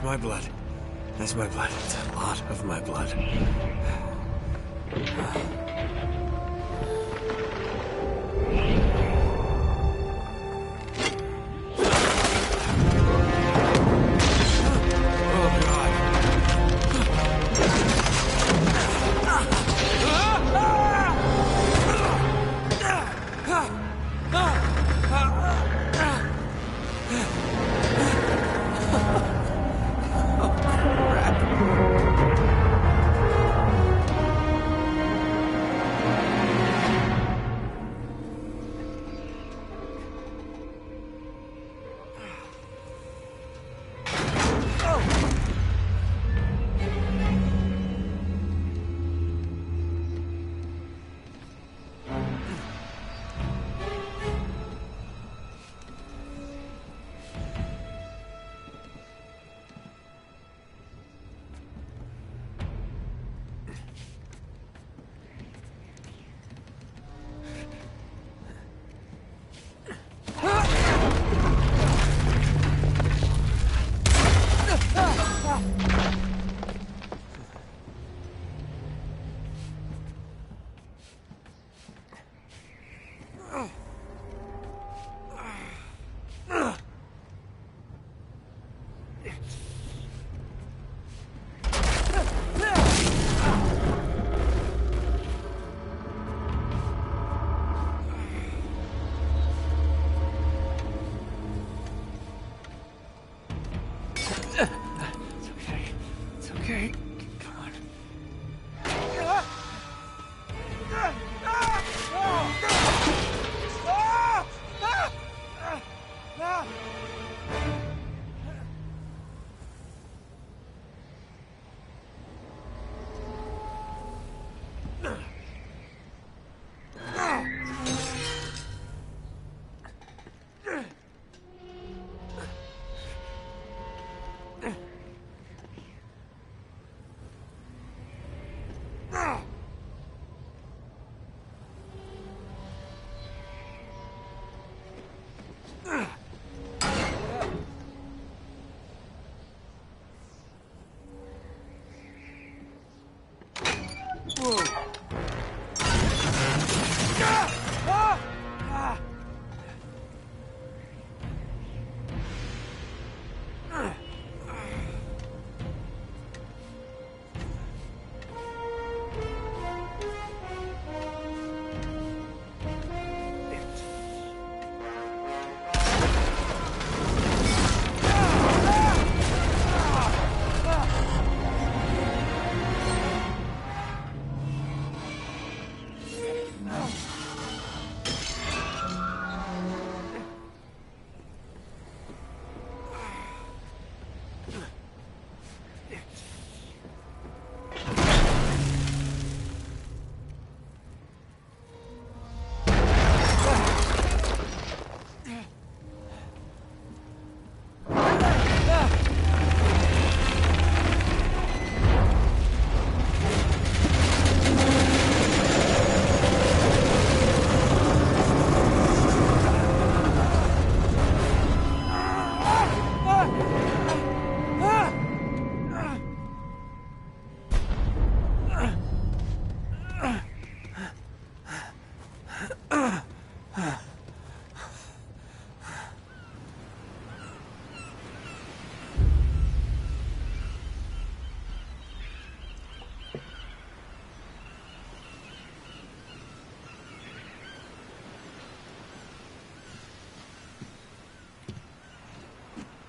my blood. That's my blood. It's a lot of my blood.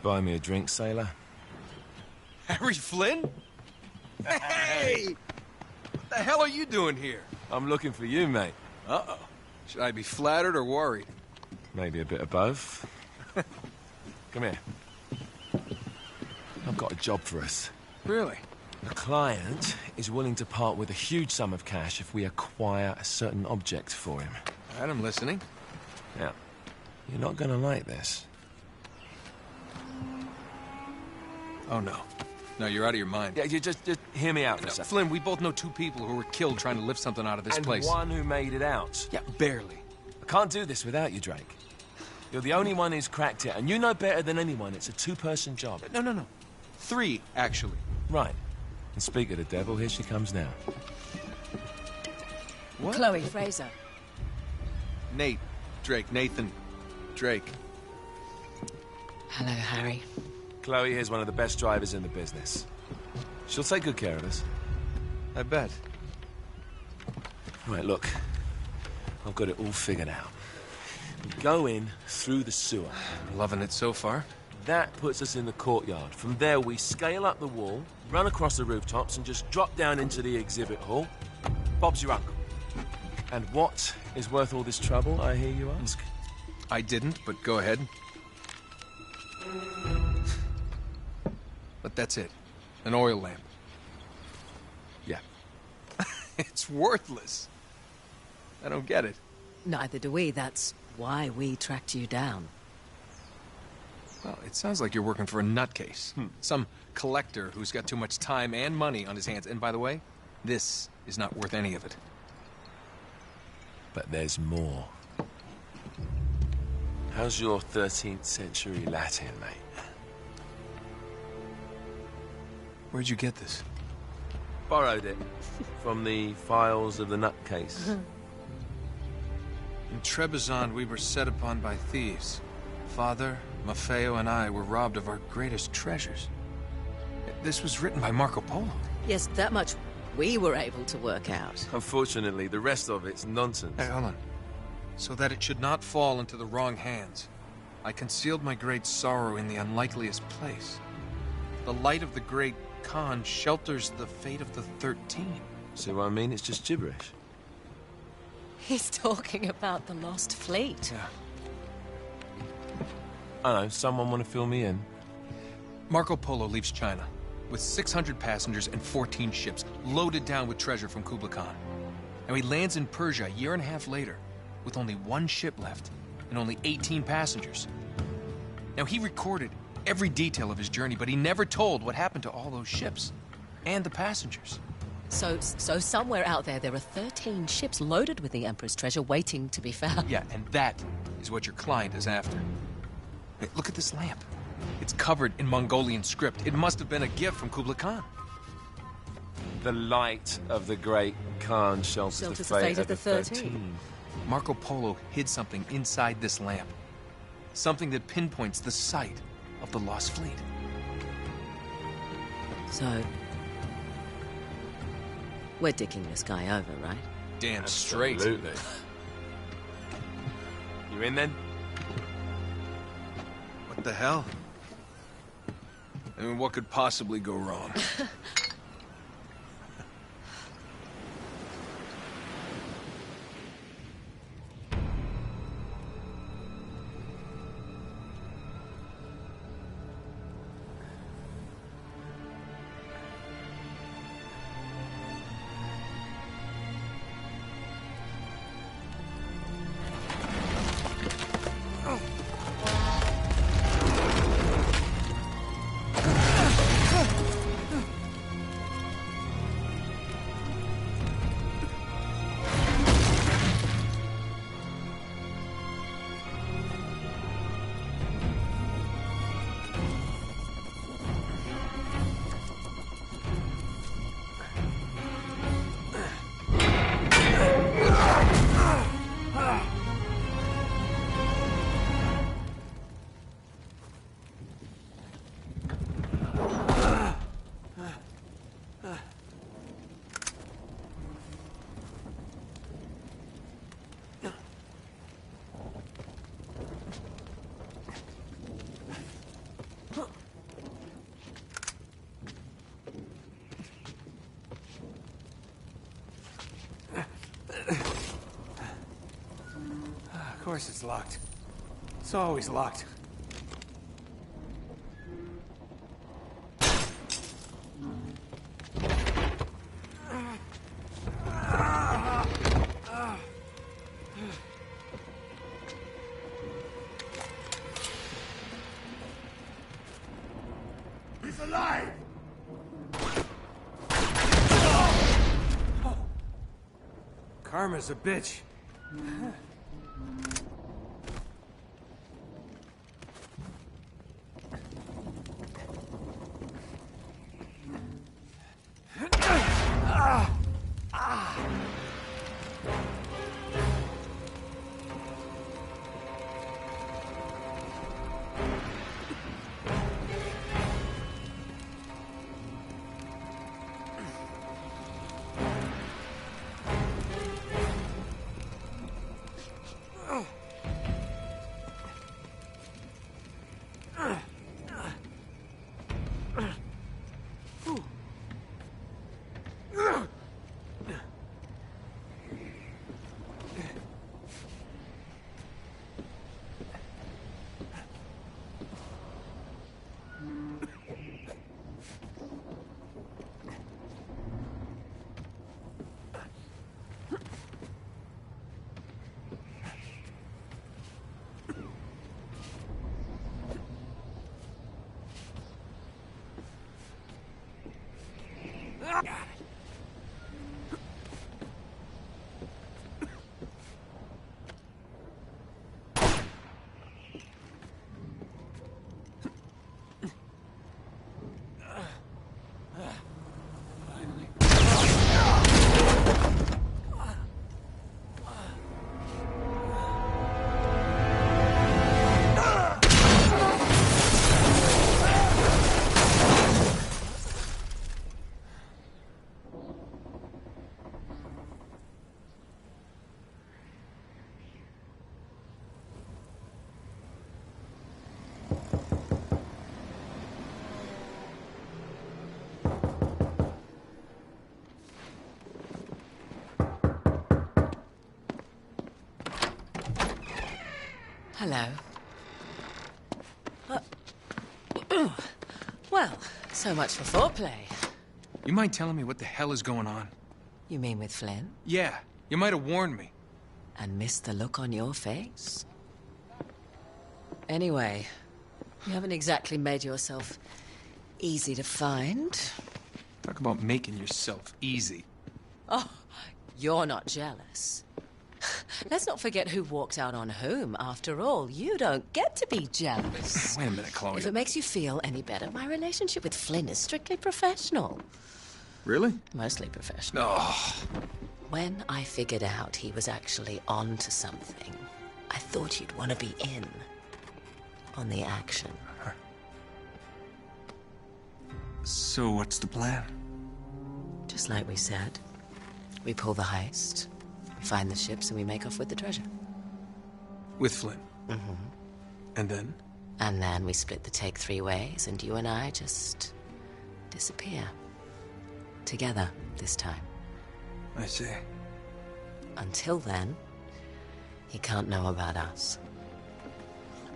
Buy me a drink, sailor? Harry Flynn? Hey! What the hell are you doing here? I'm looking for you, mate. Uh-oh. Should I be flattered or worried? Maybe a bit of both. Come here. I've got a job for us. Really? The client is willing to part with a huge sum of cash if we acquire a certain object for him. All right, I'm listening. Now, you're not gonna like this. Oh, no. No, you're out of your mind. Yeah, you just hear me out for a No, second. Flynn, we both know two people who were killed trying to lift something out of this place. And one who made it out. Yeah, barely. I can't do this without you, Drake. You're the only one who's cracked it, and you know better than anyone it's a two-person job. No. 3, actually. Right. And speak of the devil, here she comes now. What? Chloe Fraser. Nate. Drake. Nathan. Drake. Hello, Harry. Chloe here's one of the best drivers in the business. She'll take good care of us. I bet. Right, look. I've got it all figured out. We go in through the sewer. Loving it so far. That puts us in the courtyard. From there, we scale up the wall, run across the rooftops, and just drop down into the exhibit hall. Bob's your uncle. And what is worth all this trouble, I hear you ask? I didn't, but go ahead. But that's it. An oil lamp. Yeah. It's worthless. I don't get it. Neither do we. That's why we tracked you down. Well, it sounds like you're working for a nutcase. Some collector who's got too much time and money on his hands. And by the way, this is not worth any of it. But there's more. How's your 13th century Latin, mate? Where'd you get this? Borrowed it from the files of the nutcase. In Trebizond, we were set upon by thieves. Father, Maffeo, and I were robbed of our greatest treasures. This was written by Marco Polo. Yes, that much we were able to work out. Unfortunately, the rest of it's nonsense. Hey, hold on. So that it should not fall into the wrong hands, I concealed my great sorrow in the unlikeliest place. The light of the great Khan shelters the fate of the 13. See what I mean? It's just gibberish. He's talking about the lost fleet. Yeah. I don't know, someone want to fill me in? Marco Polo leaves China with 600 passengers and 14 ships loaded down with treasure from Kublai Khan. And he lands in Persia a year and a half later with only 1 ship left and only 18 passengers. Now, he recorded every detail of his journey, but he never told what happened to all those ships and the passengers. So somewhere out there are 13 ships loaded with the Emperor's treasure waiting to be found. Yeah, and that is what your client is after. Hey, look at this lamp. It's covered in Mongolian script. It must have been a gift from Kublai Khan. The light of the great Khan shelters the fate of the 13. Marco Polo hid something inside this lamp. Something that pinpoints the site of the lost fleet. So, we're dicking this guy over, right? Damn straight. Absolutely. You in then? What the hell? I mean, what could possibly go wrong? Of course it's locked. It's always locked. He's alive! Karma's a bitch. Hello. Well, so much for foreplay. You mind telling me what the hell is going on? You mean with Flynn? Yeah, you might have warned me. And missed the look on your face? Anyway, you haven't exactly made yourself easy to find. Talk about making yourself easy. Oh, you're not jealous. Let's not forget who walked out on whom. After all, you don't get to be jealous. Wait a minute, Chloe. If it makes you feel any better, my relationship with Flynn is strictly professional. Really? Mostly professional. Oh. When I figured out he was actually on to something, I thought you'd want to be in on the action. So what's the plan? Just like we said. We pull the heist, we find the ships, and we make off with the treasure. With Flynn? Mm-hmm. And then? And then we split the take 3 ways, and you and I just disappear. Together, this time. I see. Until then, he can't know about us.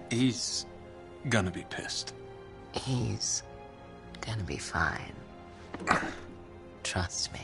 He's gonna be pissed. He's gonna be fine. Trust me.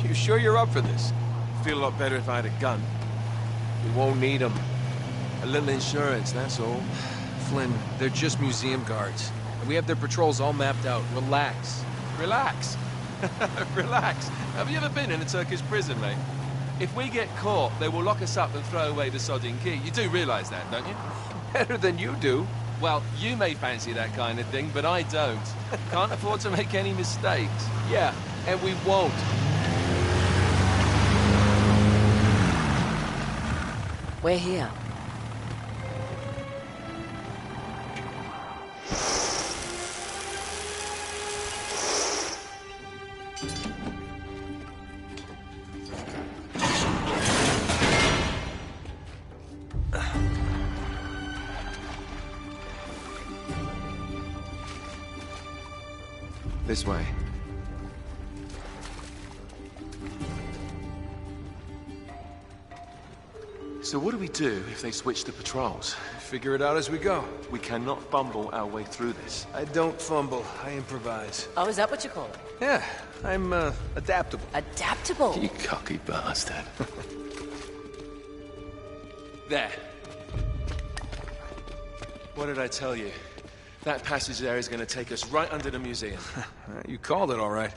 You sure you're up for this? Feel a lot better if I had a gun. We won't need them. A little insurance, that's all. Flynn, they're just museum guards. And we have their patrols all mapped out. Relax. Relax. Relax. Have you ever been in a Turkish prison, mate? If we get caught, they will lock us up and throw away the sodding key. You do realize that, don't you? Better than you do. Well, you may fancy that kind of thing, but I don't. Can't afford to make any mistakes. Yeah, and we won't. We're here. This way. So what do we do if they switch the patrols? Figure it out as we go. We cannot fumble our way through this. I don't fumble, I improvise. Oh, is that what you call it? Yeah, I'm, adaptable. Adaptable. You cocky bastard. There. What did I tell you? That passage there is going to take us right under the museum. You called it all right.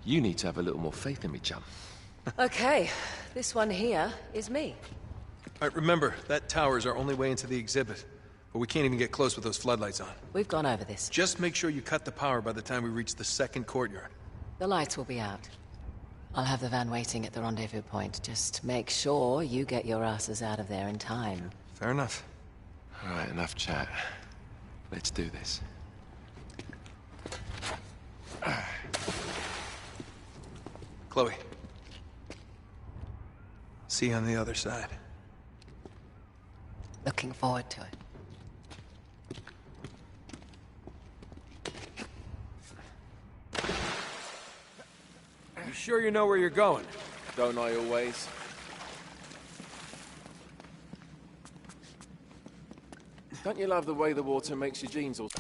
You need to have a little more faith in me, chum. Okay, this one here is me. All right, remember, that tower is our only way into the exhibit. But we can't even get close with those floodlights on. We've gone over this. Just make sure you cut the power by the time we reach the second courtyard. The lights will be out. I'll have the van waiting at the rendezvous point. Just make sure you get your asses out of there in time. Fair enough. All right, enough chat. Let's do this. Chloe. See you on the other side. Looking forward to it. You sure you know where you're going? Don't I always? Don't you love the way the water makes your jeans all...